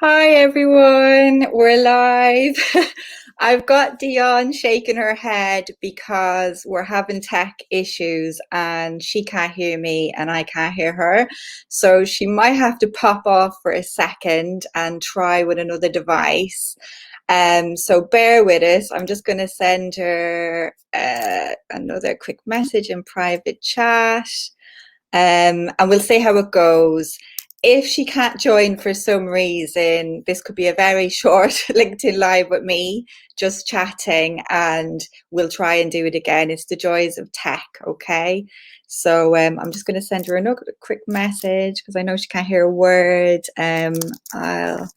Hi everyone, we're live. I've got Dion shaking her head because we're having tech issues and she can't hear me and I can't hear her. So she might have to pop off for a second and try with another device. So bear with us. I'm just going to send her another quick message in private chat. And we'll see how it goes. If she can't join for some reason, this could be a very short LinkedIn Live with me, just chatting, and we'll try and do it again. It's the joys of tech, okay? So I'm just going to send her another quick message because I know she can't hear a word. I'll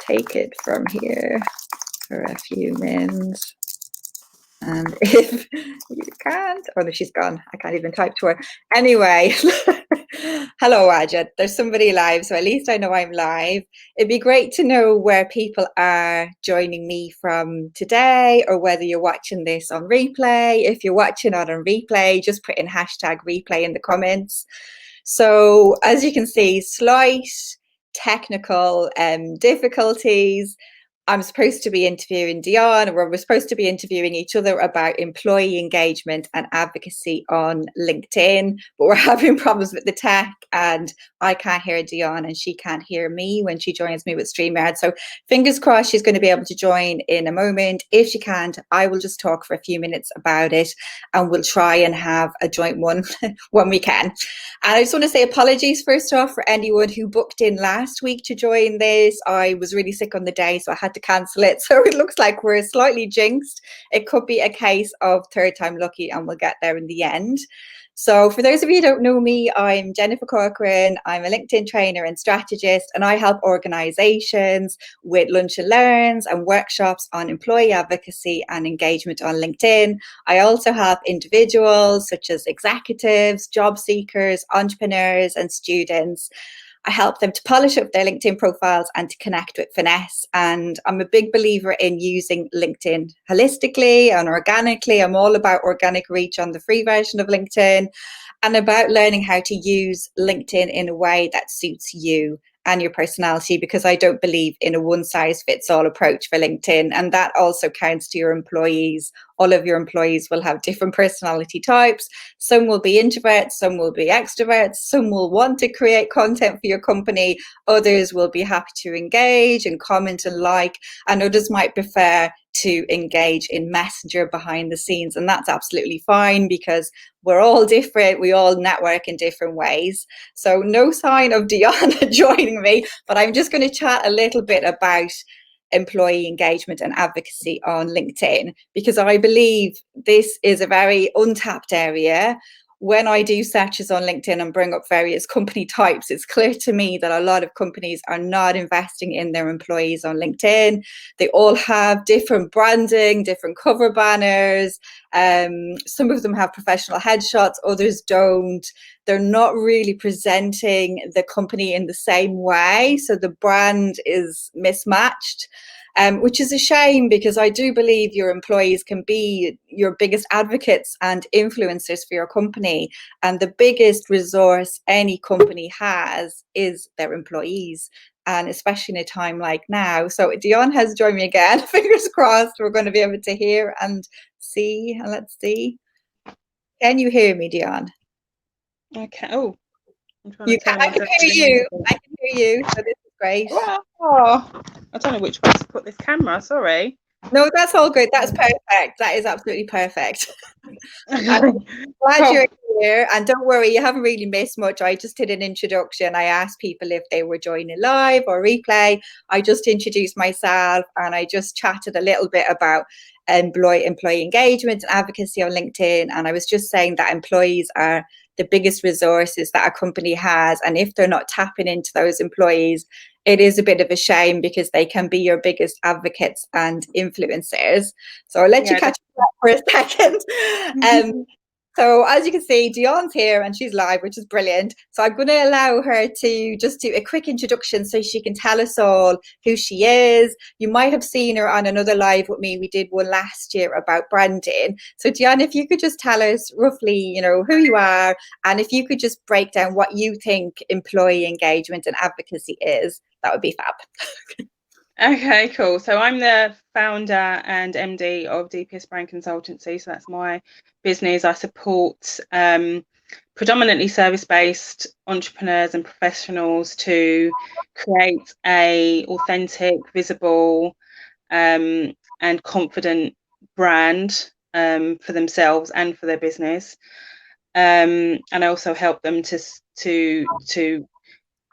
take it from here for a few minutes. And if you can't, oh no, she's gone. I can't even type to her. Anyway, hello, Ajit. There's somebody live, so at least I know I'm live. It'd be great to know where people are joining me from today or whether you're watching this on replay. If you're watching it on replay, just put in hashtag replay in the comments. So as you can see, slight technical difficulties. I'm supposed to be interviewing Dion, or we're supposed to be interviewing each other about employee engagement and advocacy on LinkedIn, but we're having problems with the tech and I can't hear Dion and she can't hear me when she joins me with StreamYard. So fingers crossed she's going to be able to join in a moment. If she can't, I will just talk for a few minutes about it and we'll try and have a joint one when we can. And I just want to say apologies first off for anyone who booked in last week to join this. I was really sick on the day, so I had to cancel it. So it looks like we're slightly jinxed. It could be a case of third time lucky and we'll get there in the end. So for those of you who don't know me, I'm Jennifer Corcoran. I'm a LinkedIn trainer and strategist, and I help organizations with lunch and learns and workshops on employee advocacy and engagement on LinkedIn. I also help individuals such as executives, job seekers, entrepreneurs, and students. I help them to polish up their LinkedIn profiles and to connect with finesse. And I'm a big believer in using LinkedIn holistically and organically. I'm all about organic reach on the free version of LinkedIn and about learning how to use LinkedIn in a way that suits you and your personality, because I don't believe in a one size fits all approach for LinkedIn. And that also counts to your employees. All of your employees will have different personality types. Some will be introverts, some will be extroverts, some will want to create content for your company, others will be happy to engage and comment and like, and others might prefer to engage in Messenger behind the scenes. And that's absolutely fine because we're all different. We all network in different ways. So no sign of Diana joining me, but I'm just going to chat a little bit about employee engagement and advocacy on LinkedIn, because I believe this is a very untapped area. When I do searches on LinkedIn and bring up various company types, it's clear to me that a lot of companies are not investing in their employees on LinkedIn. They all have different branding, different cover banners. Some of them have professional headshots, others don't. They're not really presenting the company in the same way. So the brand is mismatched. Which is a shame because I do believe your employees can be your biggest advocates and influencers for your company. And the biggest resource any company has is their employees. And especially in a time like now. So Dion has joined me again. Fingers crossed we're going to be able to hear and see. And let's see. Can you hear me, Dion? Okay. Oh, I'm trying to You can, turn I my can hear you. I can hear you. So this is great. Wow. I don't know which way to put this camera. Sorry. No, that's all good. That's perfect. That is absolutely perfect. I'm glad Cool. you're here. And don't worry, you haven't really missed much. I just did an introduction. I asked people if they were joining live or replay. I just introduced myself and I just chatted a little bit about employee engagement and advocacy on LinkedIn. And I was just saying that employees are the biggest resources that a company has. And if they're not tapping into those employees, it is a bit of a shame because they can be your biggest advocates and influencers. So I'll let you Yeah. catch up for a second. So as you can see, Dion's here and she's live, which is brilliant. So I'm going to allow her to just do a quick introduction so she can tell us all who she is. You might have seen her on another live with me. We did one last year about branding. So Dion, if you could just tell us roughly, who you are, and if you could just break down what you think employee engagement and advocacy is, that would be fab. Okay, cool. So I'm the founder and MD of DPS Brand Consultancy. So that's my business. I support predominantly service-based entrepreneurs and professionals to create a authentic, visible, and confident brand for themselves and for their business. And I also help them to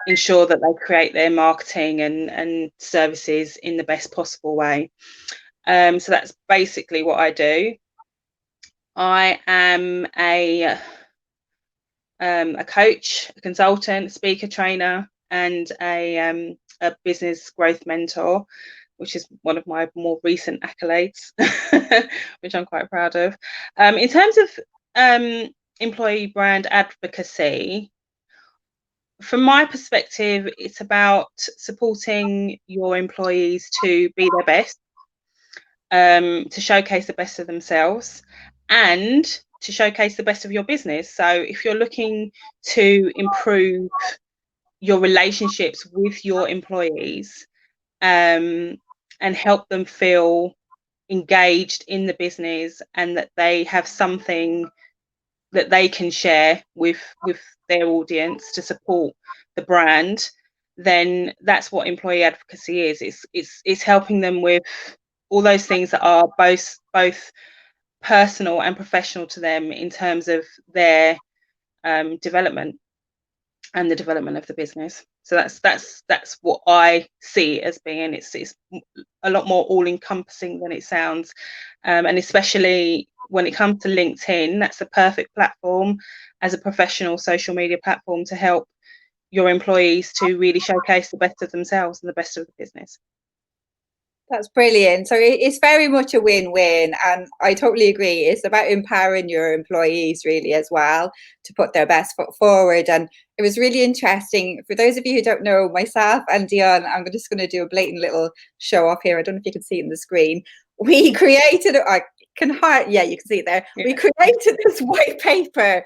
ensure that they create their marketing and services in the best possible way. So that's basically what I do. I am a coach, a consultant, speaker, trainer, and a business growth mentor, which is one of my more recent accolades, which I'm quite proud of. In terms of employee brand advocacy, from my perspective, it's about supporting your employees to be their best, to showcase the best of themselves, and to showcase the best of your business. So if you're looking to improve your relationships with your employees, and help them feel engaged in the business and that they have something that they can share with their audience to support the brand, then that's what employee advocacy is. It's helping them with all those things that are both personal and professional to them in terms of their development and the development of the business. So that's what I see it as being. It's a lot more all encompassing than it sounds, and especially when it comes to LinkedIn, that's the perfect platform as a professional social media platform to help your employees to really showcase the best of themselves and the best of the business. That's brilliant. So it's very much a win-win, and I totally agree. It's about empowering your employees really as well to put their best foot forward. And it was really interesting. For those of you who don't know, myself and Dion, I'm just going to do a blatant little show off here. I don't know if you can see it on the screen. We created, I can hard, yeah, you can see it there. Yeah. We created this white paper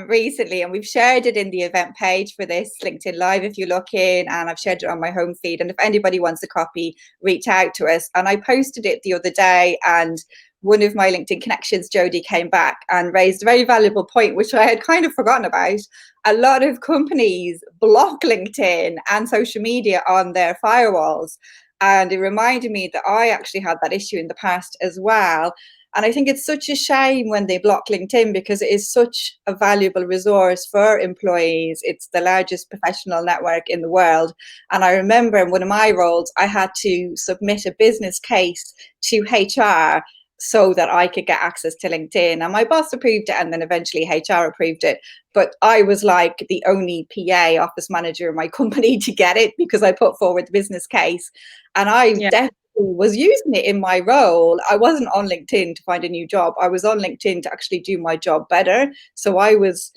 recently, and we've shared it in the event page for this LinkedIn Live if you look in, and I've shared it on my home feed. And if anybody wants a copy, reach out to us. And I posted it the other day, and one of my LinkedIn connections, Jodie, came back and raised a very valuable point, which I had kind of forgotten about. A lot of companies block LinkedIn and social media on their firewalls. And it reminded me that I actually had that issue in the past as well. And I think it's such a shame when they block LinkedIn, because it is such a valuable resource for employees. It's the largest professional network in the world. And I remember in one of my roles, I had to submit a business case to HR so that I could get access to LinkedIn. And my boss approved it, and then eventually HR approved it. But I was like the only PA, office manager in my company, to get it because I put forward the business case. And I definitely was using it in my role. I wasn't on LinkedIn to find a new job. I was on LinkedIn to actually do my job better. So I was,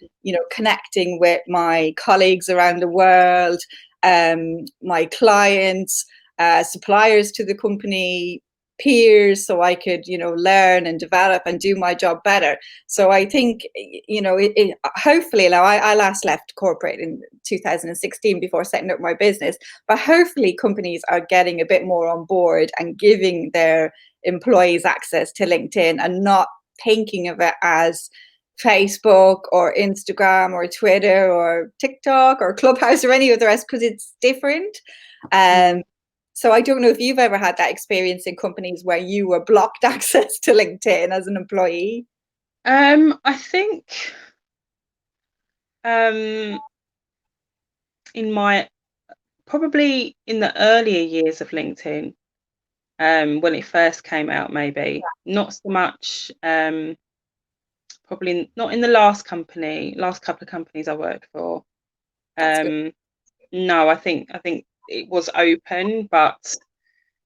connecting with my colleagues around the world, my clients, suppliers to the company, peers, so I could, learn and develop and do my job better. So I think, hopefully, now I last left corporate in 2016 before setting up my business, but hopefully companies are getting a bit more on board and giving their employees access to LinkedIn and not thinking of it as Facebook or Instagram or Twitter or TikTok or Clubhouse or any of the rest, because it's different. So I don't know if you've ever had that experience in companies where you were blocked access to LinkedIn as an employee. I think probably in the earlier years of LinkedIn, when it first came out, maybe not so much. Probably not in the last couple of companies I worked for. No, I think it was open, but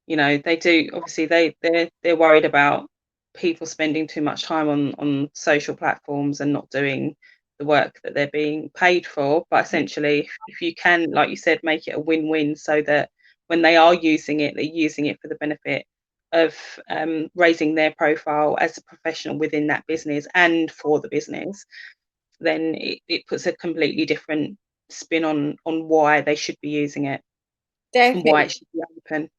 they do, obviously they're worried about people spending too much time on social platforms and not doing the work that they're being paid for. But essentially, if you can, like you said, make it a win-win, so that when they are using it, they're using it for the benefit of raising their profile as a professional within that business and for the business, then it puts a completely different spin on why they should be using it. and why Definitely. it should be open.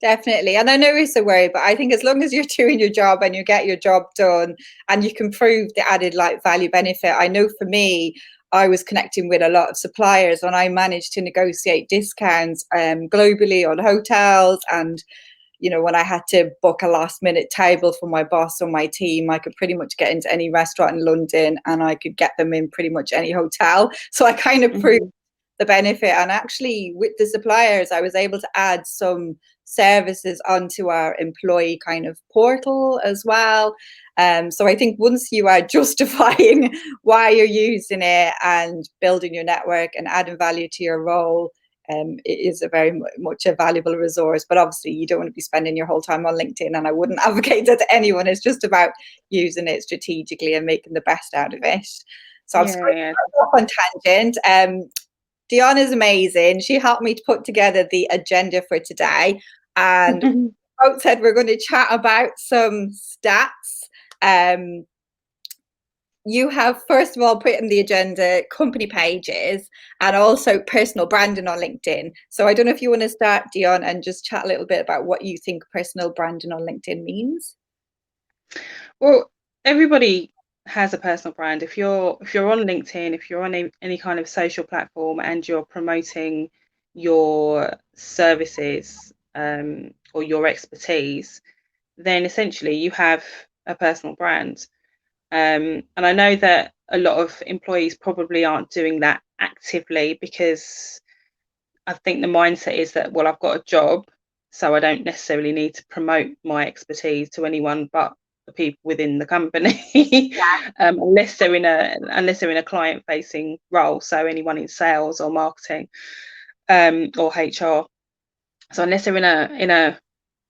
Definitely. And I know it's a worry, but I think as long as you're doing your job and you get your job done and you can prove the added like value benefit. I know for me, I was connecting with a lot of suppliers and I managed to negotiate discounts globally on hotels. And, you know, when I had to book a last minute table for my boss or my team, I could pretty much get into any restaurant in London and I could get them in pretty much any hotel. So I kind of proved Mm-hmm. the benefit. And actually, with the suppliers, I was able to add some services onto our employee kind of portal as well. So I think once you are justifying why you're using it and building your network and adding value to your role, it is a very much a valuable resource. But obviously, you don't want to be spending your whole time on LinkedIn, and I wouldn't advocate that to anyone. It's just about using it strategically and making the best out of it. So I'm sorry Yeah, to go off on tangent. Dion is amazing. She helped me to put together the agenda for today. And yeah. both said we're going to chat about some stats. You have, first of all, put in the agenda company pages and also personal branding on LinkedIn. So I don't know if you want to start, Dion, and just chat a little bit about what you think personal branding on LinkedIn means. Well, everybody has a personal brand. If you're on LinkedIn, if you're on any kind of social platform and you're promoting your services or your expertise, then essentially you have a personal brand. And I know that a lot of employees probably aren't doing that actively because I think the mindset is that, well, I've got a job, so I don't necessarily need to promote my expertise to anyone but the people within the company, unless they're in a client facing role, so anyone in sales or marketing or HR. So unless they're in a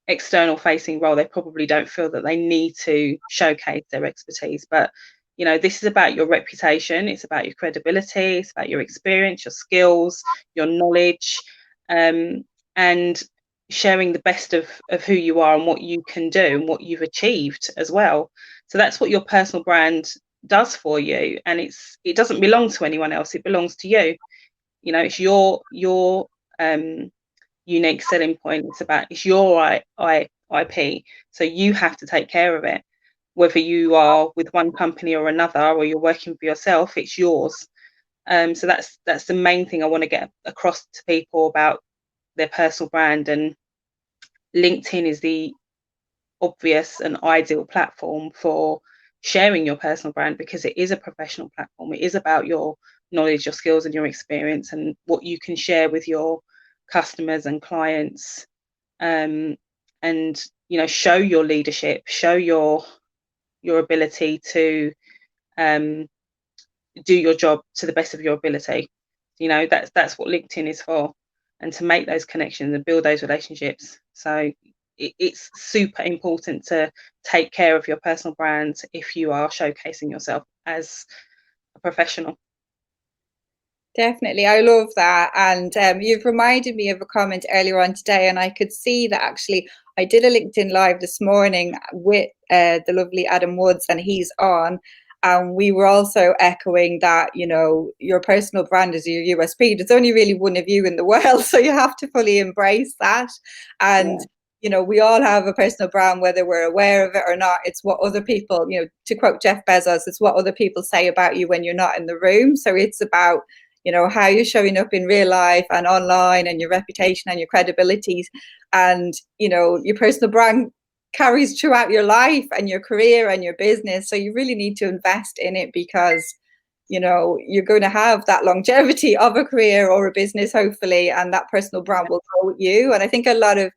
external facing role, they probably don't feel that they need to showcase their expertise. But this is about your reputation, it's about your credibility, it's about your experience, your skills, your knowledge, and sharing the best of who you are and what you can do and what you've achieved as well. So that's what your personal brand does for you, and it doesn't belong to anyone else, it belongs to you. It's your unique selling point. It's your IP, so you have to take care of it. Whether you are with one company or another, or you're working for yourself, it's yours. So that's the main thing I want to get across to people about their personal brand. And LinkedIn is the obvious and ideal platform for sharing your personal brand because it is a professional platform. It is about your knowledge, your skills, and your experience, and what you can share with your customers and clients, and show your leadership, show your ability to do your job to the best of your ability. That's what LinkedIn is for, and to make those connections and build those relationships. So it's super important to take care of your personal brand if you are showcasing yourself as a professional. Definitely. I love that. And you've reminded me of a comment earlier on today, and I could see that actually I did a LinkedIn Live this morning with the lovely Adam Woods, and he's on. And we were also echoing that, your personal brand is your USP. There's only really one of you in the world, so you have to fully embrace that. And Yeah. we all have a personal brand, whether we're aware of it or not. It's what other people, to quote Jeff Bezos, it's what other people say about you when you're not in the room. So it's about how you're showing up in real life and online, and your reputation and your credibility, and your personal brand carries throughout your life and your career and your business. So you really need to invest in it because you're going to have that longevity of a career or a business, hopefully, and that personal brand will go with you. And I think a lot of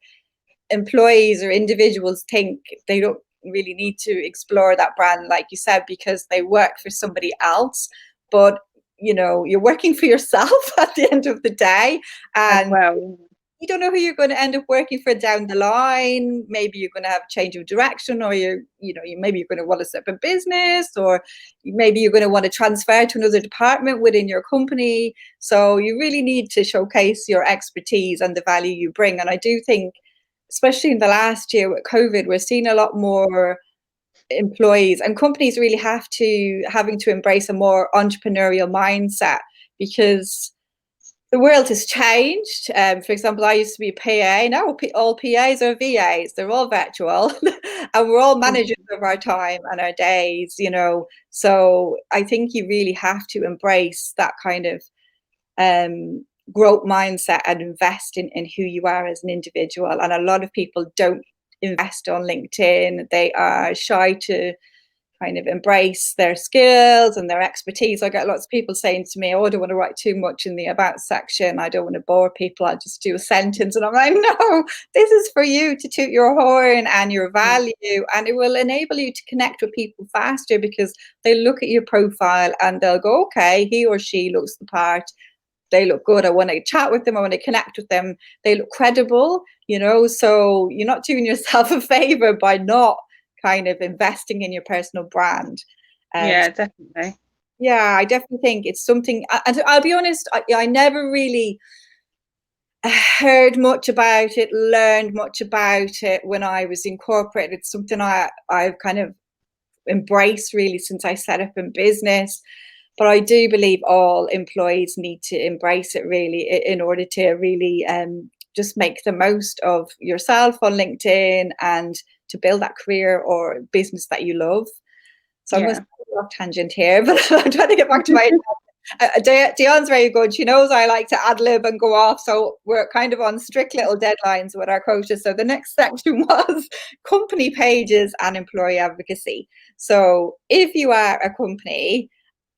employees or individuals think they don't really need to explore that brand, like you said, because they work for somebody else. But you're working for yourself at the end of the day, As and well. you don't know who you're going to end up working for down the line. Maybe you're going to have a change of direction, or maybe you're going to want to set up a business, or maybe you're going to want to transfer to another department within your company. So you really need to showcase your expertise and the value you bring. And I do think, especially in the last year with COVID, we're seeing a lot more employees and companies really having to embrace a more entrepreneurial mindset, because the world has changed. For example, I used to be a PA. Now all PAs are VAs. They're all virtual, and we're all managers of our time and our days. So I think you really have to embrace that kind of growth mindset and invest in who you are as an individual. And a lot of people don't invest on LinkedIn. They are shy to kind of embrace their skills and their expertise. I get lots of people saying to me, oh, I don't want to write too much in the about section. I don't want to bore people. I just do a sentence. And I'm like, no, this is for you to toot your horn and your value. And it will enable you to connect with people faster because they look at your profile and they'll go, okay, he or she looks the part. They look good. I want to chat with them. I want to connect with them. They look credible, so you're not doing yourself a favor by not kind of investing in your personal brand. Yeah, definitely. Yeah, I definitely think it's something, and I'll be honest, I never really heard much about it, learned much about it when I was in corporate. It's something I've kind of embraced really since I set up in business. But I do believe all employees need to embrace it really in order to really just make the most of yourself on LinkedIn and to build that career or business that you love. So I'm going to go off tangent here, but I'm trying to get back to my Dion's very good. She knows I like to ad lib and go off. So we're kind of on strict little deadlines with our coaches. So the next section was company pages and employee advocacy. So if you are a company,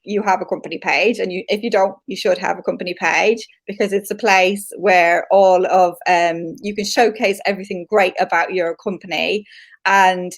you have a company page, and if you don't, you should have a company page because it's a place where all of you can showcase everything great about your company, and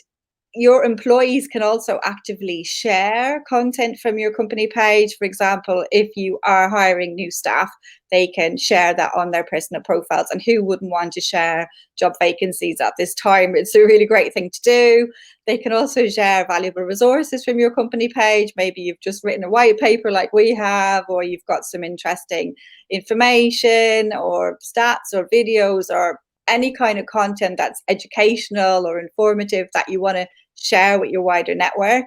your employees can also actively share content from your company page. For example, if you are hiring new staff, they can share that on their personal profiles. And who wouldn't want to share job vacancies at this time? It's a really great thing to do. They can also share valuable resources from your company page. Maybe you've just written a white paper like we have, or you've got some interesting information or stats or videos or any kind of content that's educational or informative that you want to share with your wider network.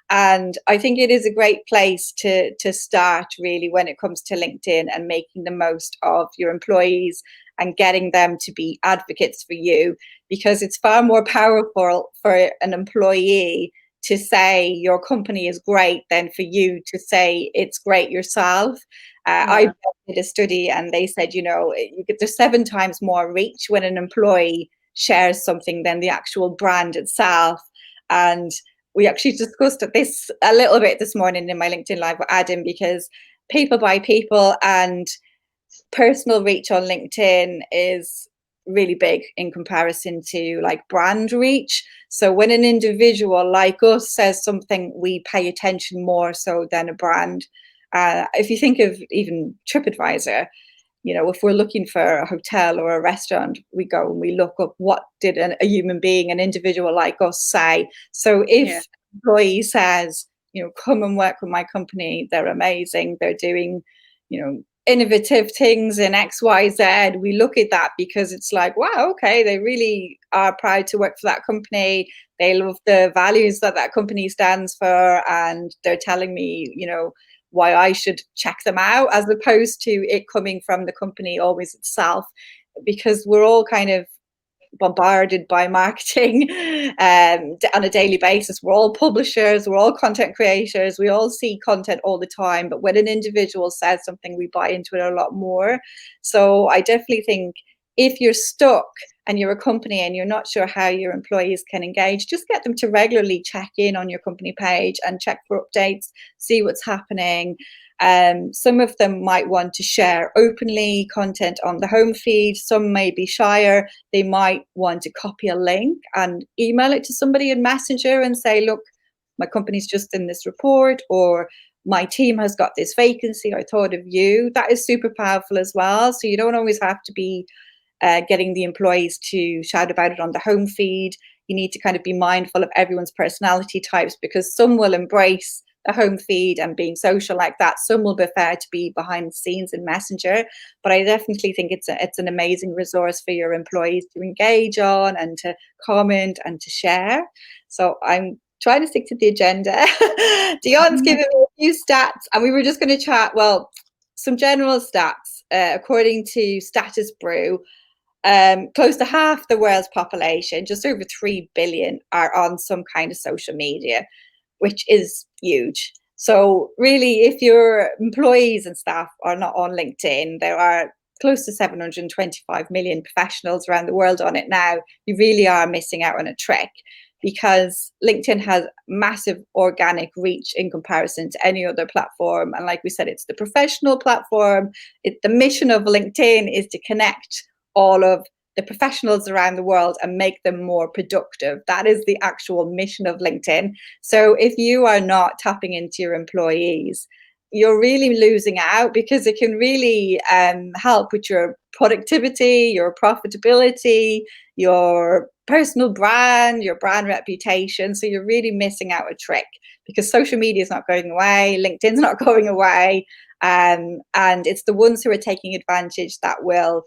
And I think it is a great place to start really when it comes to LinkedIn and making the most of your employees and getting them to be advocates for you, because it's far more powerful for an employee to say your company is great than for you to say it's great yourself. I did a study and they said, there's 7 times more reach when an employee shares something than the actual brand itself. And we actually discussed this a little bit this morning in my LinkedIn Live with Adam, because people buy people, and personal reach on LinkedIn is really big in comparison to like brand reach. So when an individual like us says something, we pay attention more so than a brand. If you think of even TripAdvisor, if we're looking for a hotel or a restaurant, we go and we look up what did a human being, an individual like us say. So if an employee says, come and work with my company, they're amazing, they're doing, innovative things in XYZ, we look at that because it's like, wow, okay, they really are proud to work for that company. They love the values that company stands for, and they're telling me, why I should check them out, as opposed to it coming from the company always itself, because we're all kind of bombarded by marketing on a daily basis. We're all publishers, we're all content creators, we all see content all the time, but when an individual says something, we buy into it a lot more. So I definitely think if you're stuck and you're a company and you're not sure how your employees can engage, just get them to regularly check in on your company page and check for updates, see what's happening. Some of them might want to share openly content on the home feed. Some may be shyer. They might want to copy a link and email it to somebody in Messenger and say, look, my company's just in this report, or my team has got this vacancy, I thought of you. That is super powerful as well. So you don't always have to be getting the employees to shout about it on the home feed. You need to kind of be mindful of everyone's personality types, because some will embrace the home feed and being social like that. Some will prefer to be behind the scenes in Messenger. But I definitely think it's an amazing resource for your employees to engage on and to comment and to share. So I'm trying to stick to the agenda. Dion's given me a few stats, and we were just going to chat, well, some general stats. according to Status Brew, close to half the world's population, just over 3 billion, are on some kind of social media, which is huge. So really, if your employees and staff are not on LinkedIn, there are close to 725 million professionals around the world on it now. You really are missing out on a trick, because LinkedIn has massive organic reach in comparison to any other platform. And like we said, it's the professional platform. The mission of LinkedIn is to connect all of the professionals around the world and make them more productive. That is the actual mission of LinkedIn. So if you are not tapping into your employees, you're really losing out, because it can really help with your productivity, your profitability, your personal brand, your brand reputation. So you're really missing out a trick, because social media is not going away, LinkedIn's not going away, and it's the ones who are taking advantage that will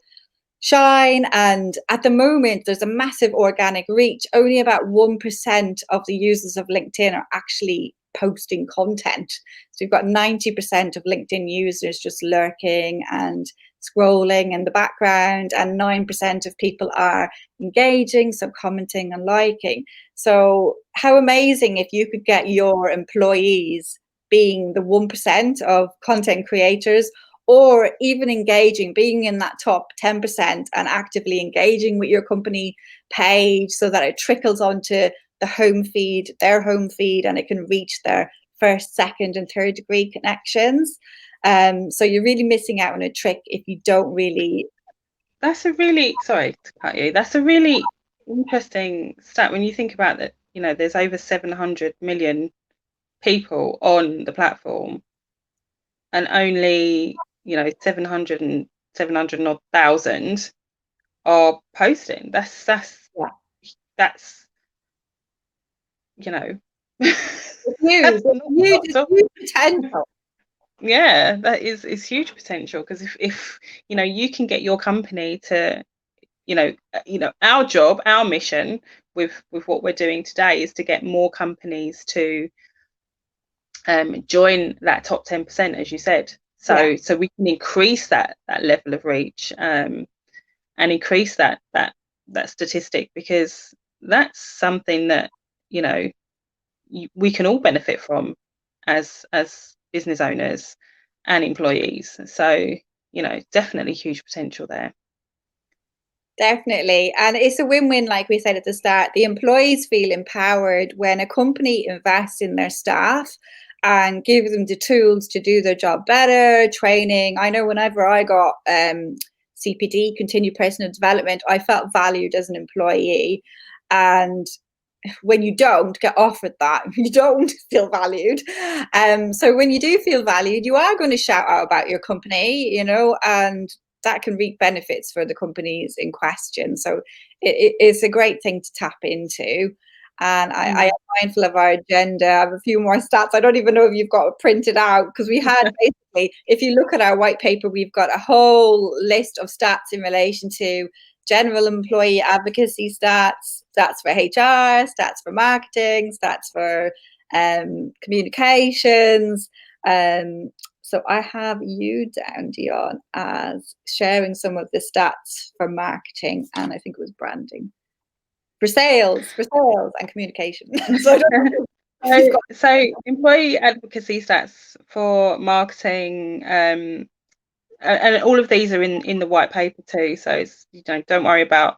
shine. And at the moment, there's a massive organic reach. Only about 1% of the users of LinkedIn are actually posting content. So you've got 90% of LinkedIn users just lurking and scrolling in the background, and 9% of people are engaging, so commenting and liking. So how amazing if you could get your employees being the 1% of content creators, or even engaging, being in that top 10% and actively engaging with your company page, so that it trickles onto the home feed, their home feed, and it can reach their first, second, and third degree connections. So you're really missing out on a trick if you don't really. That's a really, sorry to cut you, that's a really interesting stat when you think about that, there's over 700 million people on the platform, and only 700 odd thousand are posting. That's Yeah. that's you know Huge, that's not huge potential. Yeah, that is huge potential, because if you can get your company to our job, our mission with what we're doing today is to get more companies to join that top 10%, as you said. So we can increase that level of reach, and increase that statistic, because that's something that we can all benefit from as business owners and employees. So definitely huge potential there. Definitely. And it's a win-win, like we said at the start. The employees feel empowered when a company invests in their staff and gives them the tools to do their job better, training. I know whenever I got CPD, continued personal development, I felt valued as an employee. And when you don't get offered that, you don't feel valued. So when you do feel valued, you are going to shout out about your company, and that can reap benefits for the companies in question. So it's a great thing to tap into. And I am mindful of our agenda. I have a few more stats. I don't even know if you've got it printed out, because we had basically, if you look at our white paper, we've got a whole list of stats in relation to general employee advocacy stats, stats for HR, stats for marketing, stats for communications. So I have you down, Dion, as sharing some of the stats for marketing, and I think it was branding, for sales and communication. So employee advocacy stats for marketing, and all of these are in the white paper too. So it's, don't worry about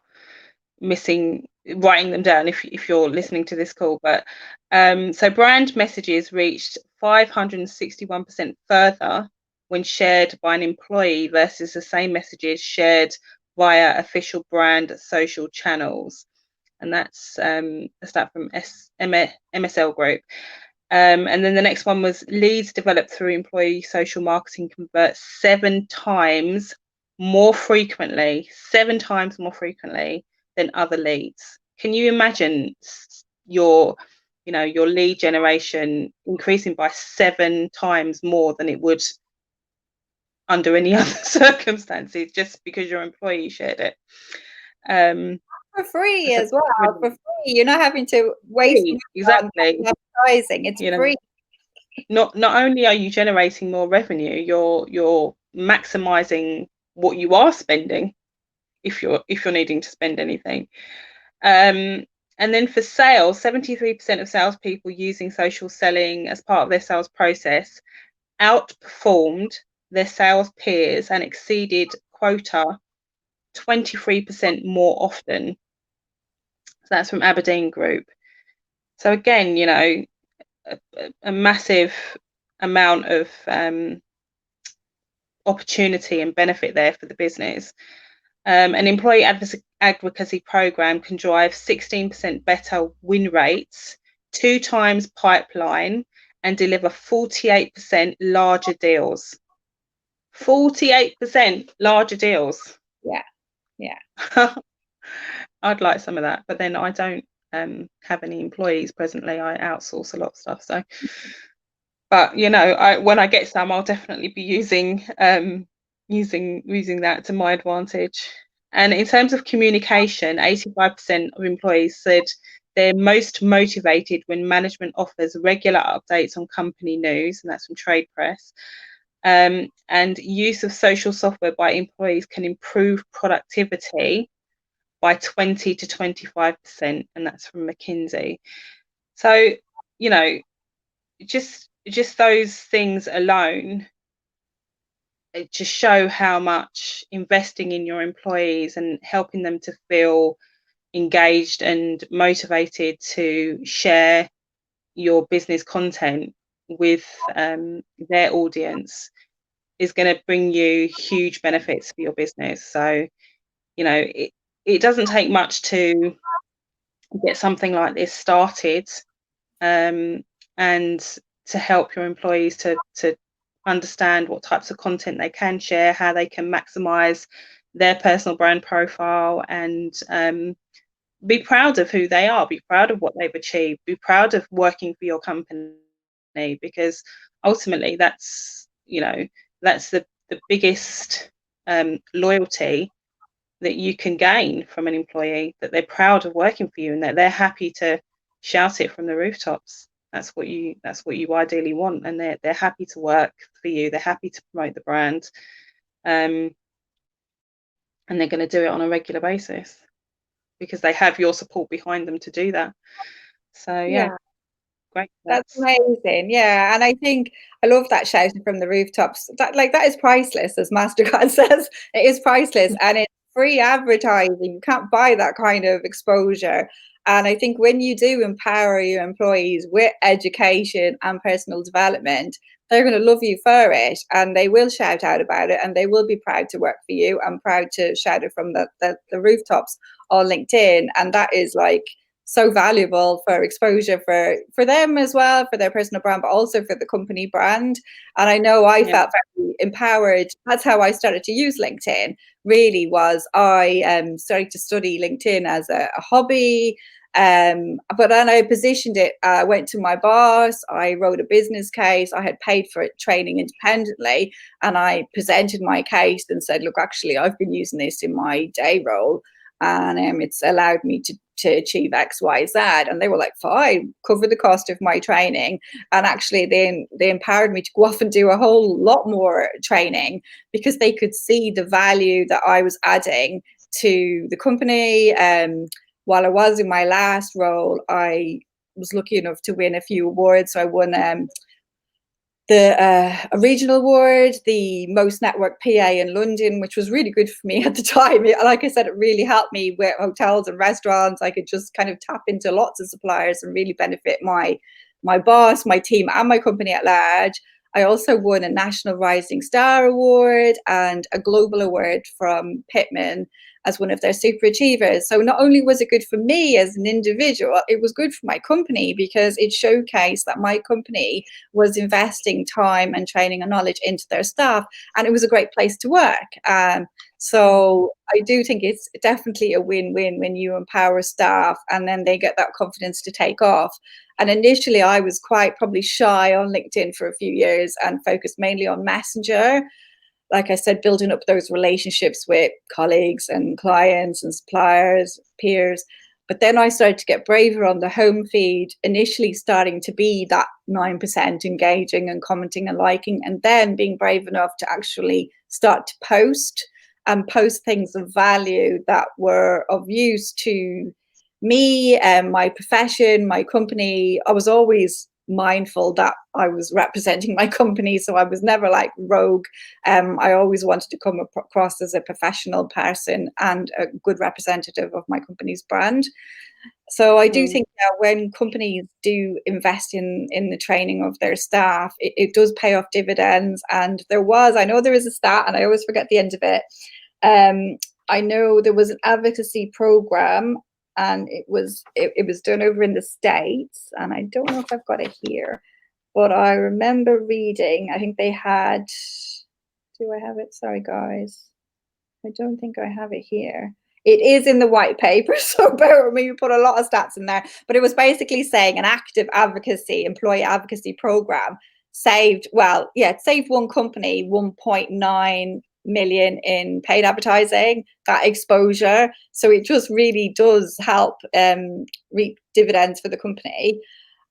writing them down if you're listening to this call. But so brand messages reached 561% further when shared by an employee versus the same messages shared via official brand social channels. And that's a stat from MSL Group. And then the next one was leads developed through employee social marketing convert 7 times more frequently than other leads. Can you imagine your lead generation increasing by 7 times more than it would under any other circumstances, just because your employee shared it? For free as well. For free. You're not having to waste exactly on advertising. It's free. Not only are you generating more revenue, you're maximizing what you are spending, if you're needing to spend anything. And then for sales, 73% of salespeople using social selling as part of their sales process outperformed their sales peers and exceeded quota 23% more often. So that's from Aberdeen Group. So again, you know, a massive amount of opportunity and benefit there for the business. An employee advocacy program can drive 16% better win rates, 2 times pipeline, and deliver 48% larger deals. 48% larger deals. Yeah. I'd like some of that, but then I don't have any employees presently. I outsource a lot of stuff. So, but you know, when I get some, I'll definitely be using that to my advantage. And in terms of communication, 85% of employees said they're most motivated when management offers regular updates on company news, and that's from Trade Press. And use of social software by employees can improve productivity by 20 to 25%, and that's from McKinsey. So, you know, just those things alone, it just show how much investing in your employees and helping them to feel engaged and motivated to share your business content with their audience is going to bring you huge benefits for your business. So, you know, it doesn't take much to get something like this started, and to help your employees to understand what types of content they can share, how they can maximize their personal brand profile, and be proud of who they are, be proud of what they've achieved, be proud of working for your company, because ultimately that's, you know, that's the biggest loyalty that you can gain from an employee, that they're proud of working for you and that they're happy to shout it from the rooftops. That's what you ideally want, and they're happy to work for you. They're happy to promote the brand, and they're going to do it on a regular basis because they have your support behind them to do that. So yeah. Great. That's amazing. Yeah. And I think I love that shouting from the rooftops. That is priceless, as Mastercard says. It is priceless, and it's free advertising. You can't buy that kind of exposure. And I think when you do empower your employees with education and personal development, they're going to love you for it, and they will shout out about it, and they will be proud to work for you and proud to shout it from the rooftops on LinkedIn. And that is like so valuable for exposure for them as well, for their personal brand, but also for the company brand. And I know I felt very empowered. That's how I started to use LinkedIn. Really, was I started to study LinkedIn as a hobby. But then I positioned it. I went to my boss. I wrote a business case. I had paid for it training independently, and I presented my case and said, "Look, actually, I've been using this in my day role, and it's allowed me to achieve X, Y, Z." And they were like, "Fine, cover the cost of my training." And actually they empowered me to go off and do a whole lot more training, because they could see the value that I was adding to the company. While I was in my last role, I was lucky enough to win a few awards. So I won a regional award, the most networked PA in London, which was really good for me at the time. Like I said, it really helped me with hotels and restaurants. I could just kind of tap into lots of suppliers and really benefit my boss, my team, and my company at large. I also won a National Rising Star Award and a global award from Pittman as one of their super achievers. So not only was it good for me as an individual, it was good for my company, because it showcased that my company was investing time and training and knowledge into their staff, and it was a great place to work. So I do think it's definitely a win-win when you empower staff and then they get that confidence to take off. And initially I was quite probably shy on LinkedIn for a few years and focused mainly on Messenger. Like I said, building up those relationships with colleagues and clients and suppliers, peers. But then I started to get braver on the home feed, initially starting to be that 9% engaging and commenting and liking, and then being brave enough to actually start to post. and post things of value that were of use to me and my profession, my company. I was always mindful that I was representing my company, so I was never like rogue. I always wanted to come across as a professional person and a good representative of my company's brand. So I do think that when companies do invest in the training of their staff, it does pay off dividends. And I know there is a stat, and I always forget the end of it. I know there was an advocacy program, and it was done over in the States, and I don't know if I've got it here, but I remember reading. I think they had. Do I have it? Sorry, guys. I don't think I have it here. It is in the white paper, so bear with me. We put a lot of stats in there, but it was basically saying an active advocacy, employee advocacy program saved one company 1.9 million in paid advertising, that exposure. So it just really does help reap dividends for the company.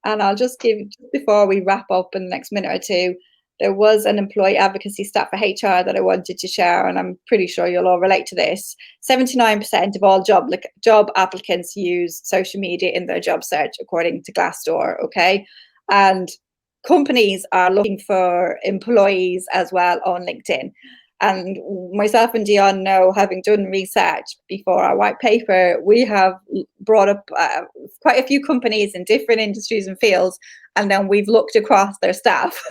And I'll just give, before we wrap up in the next minute or two, there was an employee advocacy stat for HR that I wanted to share, and I'm pretty sure you'll all relate to this. 79% of all job applicants use social media in their job search, according to Glassdoor, okay? And companies are looking for employees as well on LinkedIn. And myself and Dion know, having done research before our white paper, we have brought up quite a few companies in different industries and fields, and then we've looked across their staff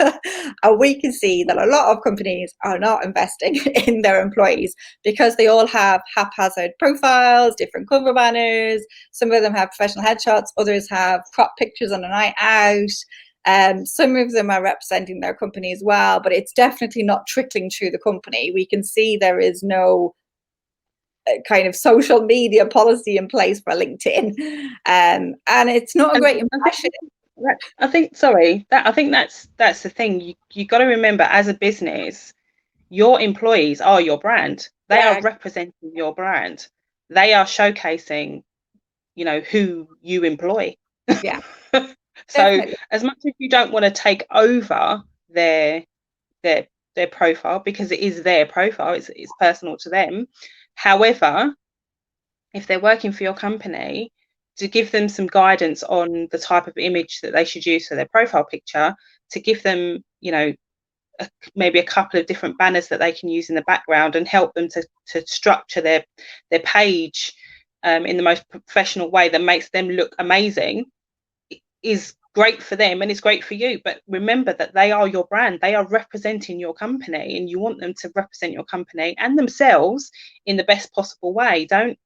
and we can see that a lot of companies are not investing in their employees because they all have haphazard profiles, different cover banners. Some of them have professional headshots, others have crop pictures on a night out. Some of them are representing their company as well, but it's definitely not trickling through the company. We can see there is no kind of social media policy in place for LinkedIn, and it's not a great impression. I think that's the thing. You got to remember, as a business, your employees are your brand. They are representing your brand. They are showcasing, who you employ. Yeah. So definitely. As much as you don't want to take over their profile, because it is their profile, it's personal to them. However, if they're working for your company, to give them some guidance on the type of image that they should use for their profile picture, to give them, maybe a couple of different banners that they can use in the background, and help them to structure their page in the most professional way that makes them look amazing, is great for them and it's great for you. But remember that they are your brand. They are representing your company, and you want them to represent your company and themselves in the best possible way. Don't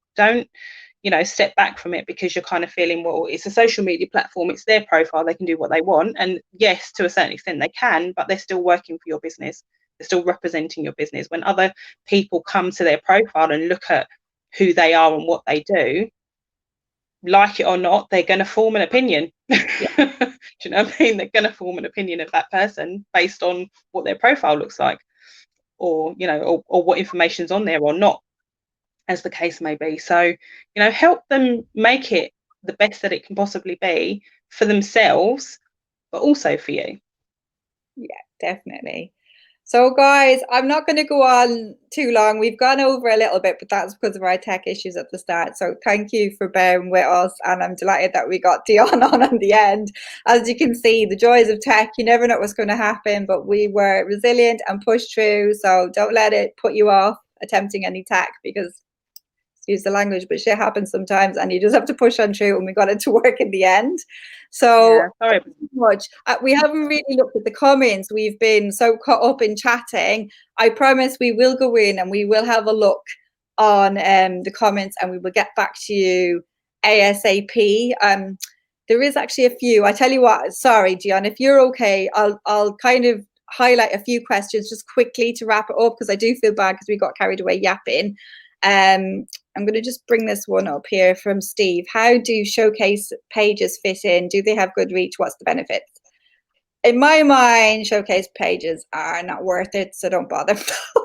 step back from it because you're kind of feeling, well, it's a social media platform, it's their profile, they can do what they want. And yes, to a certain extent they can, but they're still working for your business. They're still representing your business. When other people come to their profile and look at who they are and what they do, like it or not, they're going to form an opinion. Yeah. Do you know what I mean? They're going to form an opinion of that person based on what their profile looks like, or or what information's on there or not, as the case may be. So help them make it the best that it can possibly be for themselves, but also for you. Yeah, definitely. So guys, I'm not going to go on too long. We've gone over a little bit, but that's because of our tech issues at the start. So thank you for bearing with us. And I'm delighted that we got Dion on at the end. As you can see, the joys of tech, you never know what's going to happen, but we were resilient and pushed through. So don't let it put you off attempting any tech, because, excuse the language, but shit happens sometimes, and you just have to push on through, and we got it to work in the end. So yeah, sorry. Much. We haven't really looked at the comments. We've been so caught up in chatting. I promise we will go in and we will have a look on the comments, and we will get back to you ASAP. There is actually a few. I tell you what, sorry, Gian, if you're okay, I'll kind of highlight a few questions just quickly to wrap it up, because I do feel bad because we got carried away yapping. I'm going to just bring this one up here from Steve. How do showcase pages fit in? Do they have good reach? What's the benefits? In my mind, showcase pages are not worth it, so don't bother.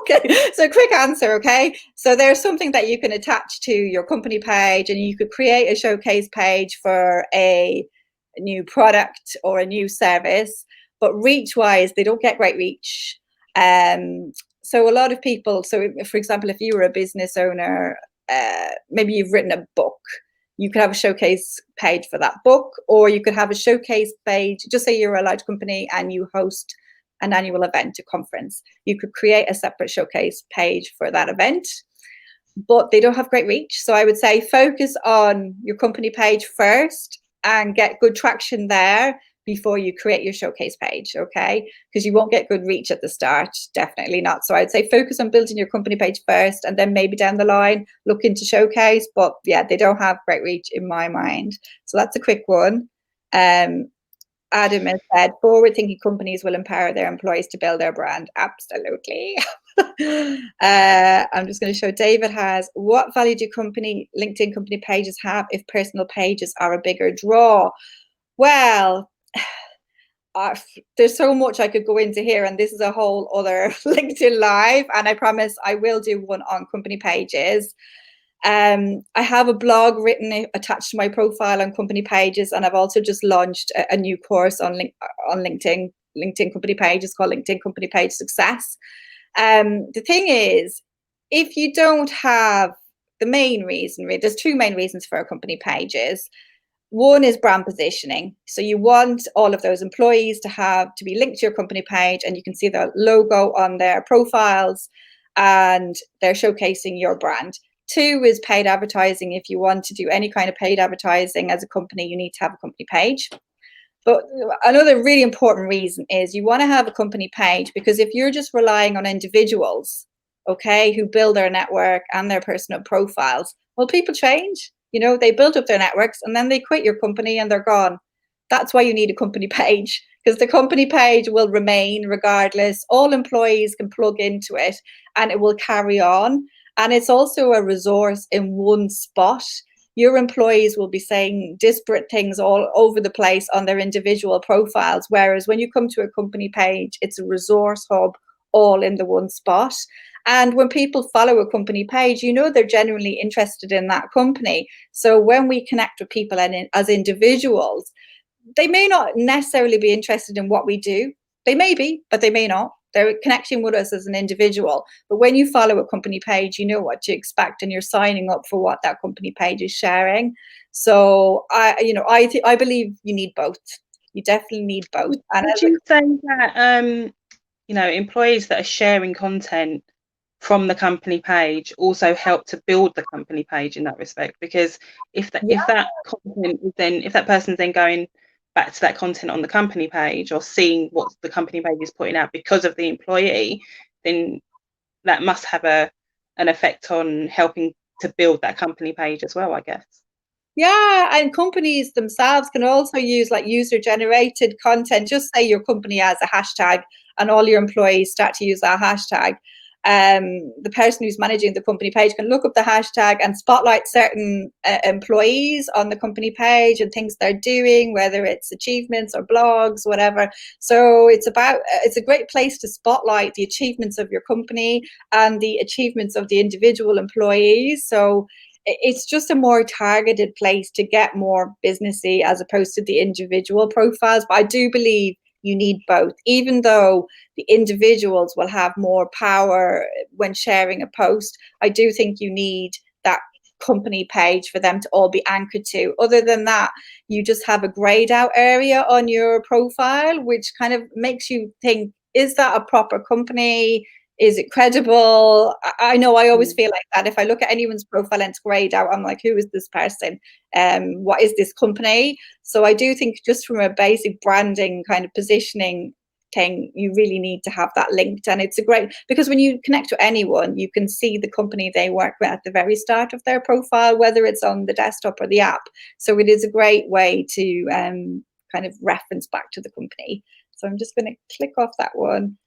Okay, so quick answer, okay? So there's something that you can attach to your company page, and you could create a showcase page for a new product or a new service, but reach-wise, they don't get great reach. so a lot of people, so for example, if you were a business owner, maybe you've written a book, you could have a showcase page for that book, or you could have a showcase page. Just say you're a large company and you host an annual event, a conference. You could create a separate showcase page for that event, but they don't have great reach. So I would say focus on your company page first and get good traction there before you create your showcase page, okay? Because you won't get good reach at the start, definitely not. So I'd say focus on building your company page first, and then maybe down the line look into showcase. But yeah, they don't have great reach in my mind. So that's a quick one. Adam has said, forward-thinking companies will empower their employees to build their brand. Absolutely. I'm just going to show David has, what value do LinkedIn company pages have if personal pages are a bigger draw? Well, there's so much I could go into here, and this is a whole other LinkedIn live, and I promise I will do one on company pages. I have a blog written attached to my profile on company pages, and I've also just launched a new course on LinkedIn company pages called LinkedIn Company Page Success. The thing is, if you don't have the main reason, there's two main reasons for a company pages. One is brand positioning. So you want all of those employees to be linked to your company page, and you can see the logo on their profiles and they're showcasing your brand. Two is paid advertising. If you want to do any kind of paid advertising as a company, you need to have a company page. But another really important reason is you want to have a company page, because if you're just relying on individuals, okay, who build their network and their personal profiles, well, people change. You know, they build up their networks and then they quit your company and they're gone. That's why you need a company page, because the company page will remain regardless. All employees can plug into it and it will carry on. And it's also a resource in one spot. Your employees will be saying disparate things all over the place on their individual profiles. Whereas when you come to a company page, it's a resource hub all in the one spot. And when people follow a company page, you know, they're genuinely interested in that company. So when we connect with people and as individuals, they may not necessarily be interested in what we do. They may be, but they may not. They're connecting with us as an individual. But when you follow a company page, you know what to expect, and you're signing up for what that company page is sharing. So I believe you need both. You definitely need both. And would you say that employees that are sharing content from the company page also help to build the company page in that respect? Because if that content is then, if that person's then going back to that content on the company page or seeing what the company page is putting out because of the employee, then that must have an effect on helping to build that company page as well, I guess. Yeah, and companies themselves can also use like user-generated content. Just say your company has a hashtag and all your employees start to use that hashtag. The person who's managing the company page can look up the hashtag and spotlight certain employees on the company page and things they're doing, whether it's achievements or blogs, whatever. So it's a great place to spotlight the achievements of your company and the achievements of the individual employees. So it's just a more targeted place to get more businessy as opposed to the individual profiles. But I do believe you need both, even though the individuals will have more power when sharing a post. I do think you need that company page for them to all be anchored to. Other than that, you just have a grayed out area on your profile, which kind of makes you think, is that a proper company? Is it credible? I know I always feel like that. If I look at anyone's profile and it's grayed out, I'm like, who is this person? What is this company? So I do think just from a basic branding kind of positioning thing, you really need to have that linked. And it's a great, because when you connect to anyone, you can see the company they work with at the very start of their profile, whether it's on the desktop or the app. So it is a great way to kind of reference back to the company. So I'm just going to click off that one.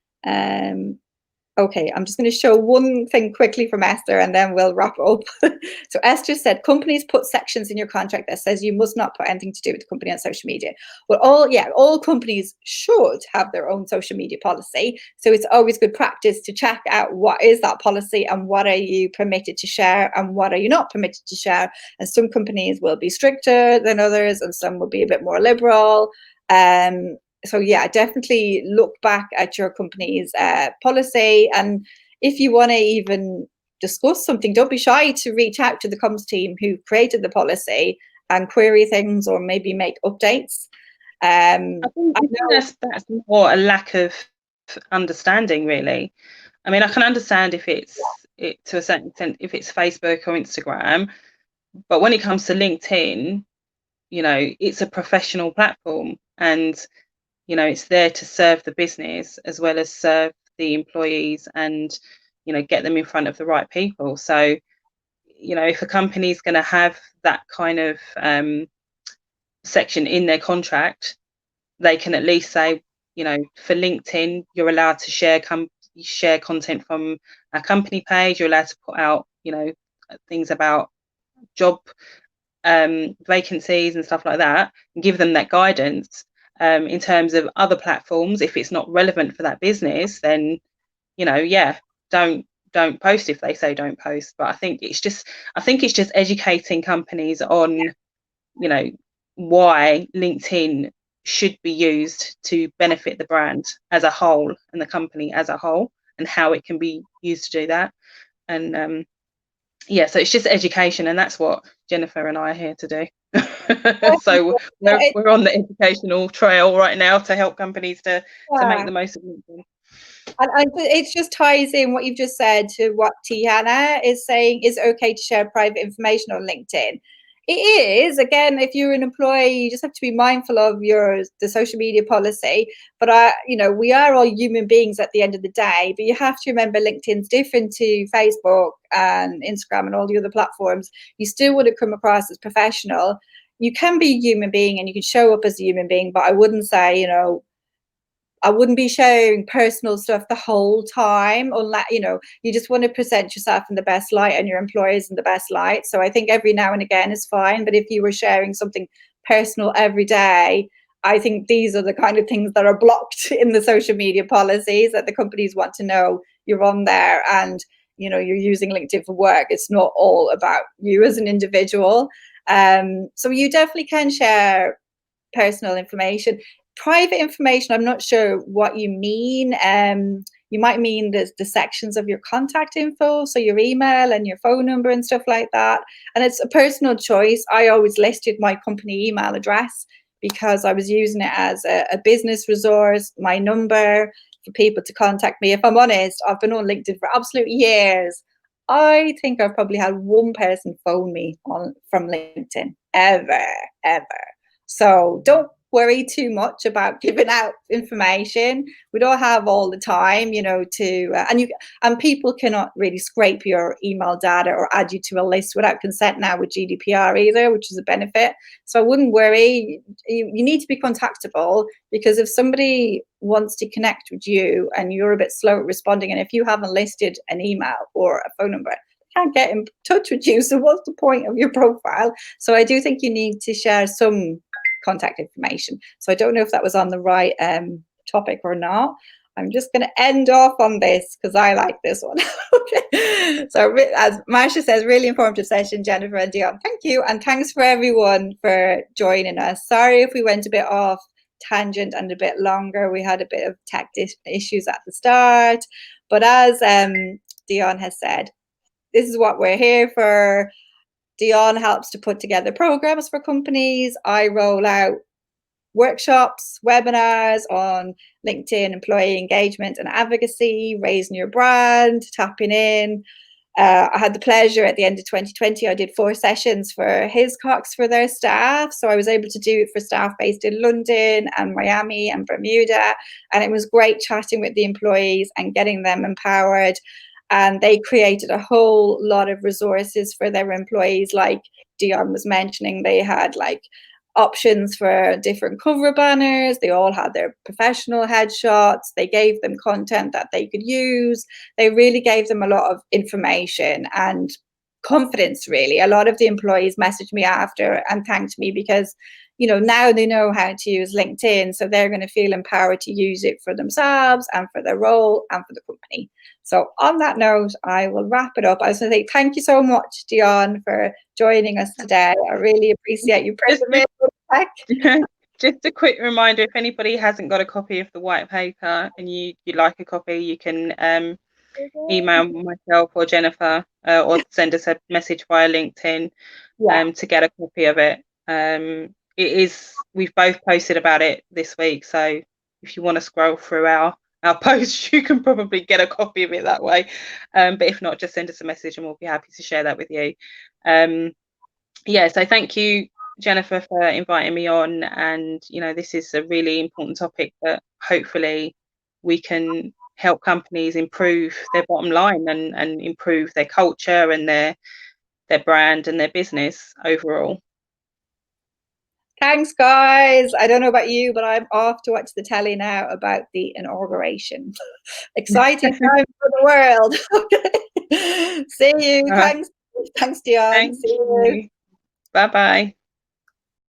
Okay, I'm just going to show one thing quickly from Esther and then we'll wrap up. So Esther said, companies put sections in your contract that says you must not put anything to do with the company on social media. Well, all companies should have their own social media policy. So it's always good practice to check out what is that policy and what are you permitted to share and what are you not permitted to share. And some companies will be stricter than others and some will be a bit more liberal. So yeah, definitely look back at your company's policy. And if you want to even discuss something, don't be shy to reach out to the comms team who created the policy and query things or maybe make updates. I think that's more a lack of understanding, really. I mean, I can understand if it to a certain extent if it's Facebook or Instagram, but when it comes to LinkedIn, it's a professional platform, and it's there to serve the business as well as serve the employees, and get them in front of the right people. So if a company is going to have that kind of section in their contract, they can at least say, for LinkedIn, you're allowed to share content from a company page. You're allowed to put out, things about job vacancies and stuff like that, and give them that guidance. In terms of other platforms, if it's not relevant for that business, then don't post if they say don't post. But I think it's just educating companies on why LinkedIn should be used to benefit the brand as a whole and the company as a whole, and how it can be used to do that. And so it's just education, and that's what Jennifer and I are here to do. So we're on the educational trail right now to help companies to make the most of LinkedIn. And it just ties in what you've just said to what Tiana is saying. Is it okay to share private information on LinkedIn? It is. Again, if you're an employee, you just have to be mindful of the social media policy. But we are all human beings at the end of the day. But you have to remember LinkedIn's different to Facebook and Instagram and all the other platforms. You still want to come across as professional. You can be a human being and you can show up as a human being, but I wouldn't say, I wouldn't be sharing personal stuff the whole time, unless, you just want to present yourself in the best light and your employers in the best light. So I think every now and again is fine. But if you were sharing something personal every day, I think these are the kind of things that are blocked in the social media policies, that the companies want to know you're on there and, you're using LinkedIn for work. It's not all about you as an individual. So you definitely can share personal information. Private information, I'm not sure what you mean. You might mean the sections of your contact info, so your email and your phone number and stuff like that. And it's a personal choice. I always listed my company email address because I was using it as a business resource, my number for people to contact me. If I'm honest, I've been on LinkedIn for absolute years. I think I've probably had one person phone me from LinkedIn ever. So don't worry too much about giving out information. We don't have all the time, and people cannot really scrape your email data or add you to a list without consent now with GDPR either, which is a benefit. So I wouldn't worry. You need to be contactable, because if somebody wants to connect with you and you're a bit slow at responding, and if you haven't listed an email or a phone number, can't get in touch with you. So what's the point of your profile? So I do think you need to share some contact information. So I don't know if that was on the right topic or not. I'm just going to end off on this because I like this one. Okay. So as Marcia says, really informative session, Jennifer and Dion. Thank you. And thanks for everyone for joining us. Sorry if we went a bit off tangent and a bit longer. We had a bit of tech issues at the start. But as Dion has said, this is what we're here for. Dion helps to put together programs for companies. I roll out workshops, webinars on LinkedIn, employee engagement and advocacy, raising your brand, tapping in. I had the pleasure at the end of 2020, I did 4 sessions for Hiscox for their staff. So I was able to do it for staff based in London and Miami and Bermuda. And it was great chatting with the employees and getting them empowered. And they created a whole lot of resources for their employees. Like Dion was mentioning, they had like options for different cover banners. They all had their professional headshots. They gave them content that they could use. They really gave them a lot of information and confidence, really. A lot of the employees messaged me after and thanked me because, now they know how to use LinkedIn. So they're going to feel empowered to use it for themselves and for their role and for the company. So on that note, I will wrap it up. I was going to say thank you so much, Dion, for joining us today. I really appreciate you persevering with tech. Just a quick reminder, if anybody hasn't got a copy of the white paper and you'd like a copy, you can email myself or Jennifer, or send us a message via LinkedIn, to get a copy of it. We've both posted about it this week, so if you want to scroll through our posts, you can probably get a copy of it that way. But if not, just send us a message and we'll be happy to share that with you. So thank you, Jennifer, for inviting me on. And this is a really important topic that hopefully we can help companies improve their bottom line and improve their culture and their brand and their business overall. Thanks, guys. I don't know about you, but I'm off to watch the telly now about the inauguration. Exciting time for the world. See you. Thanks, Dion. Thank See you. Bye-bye.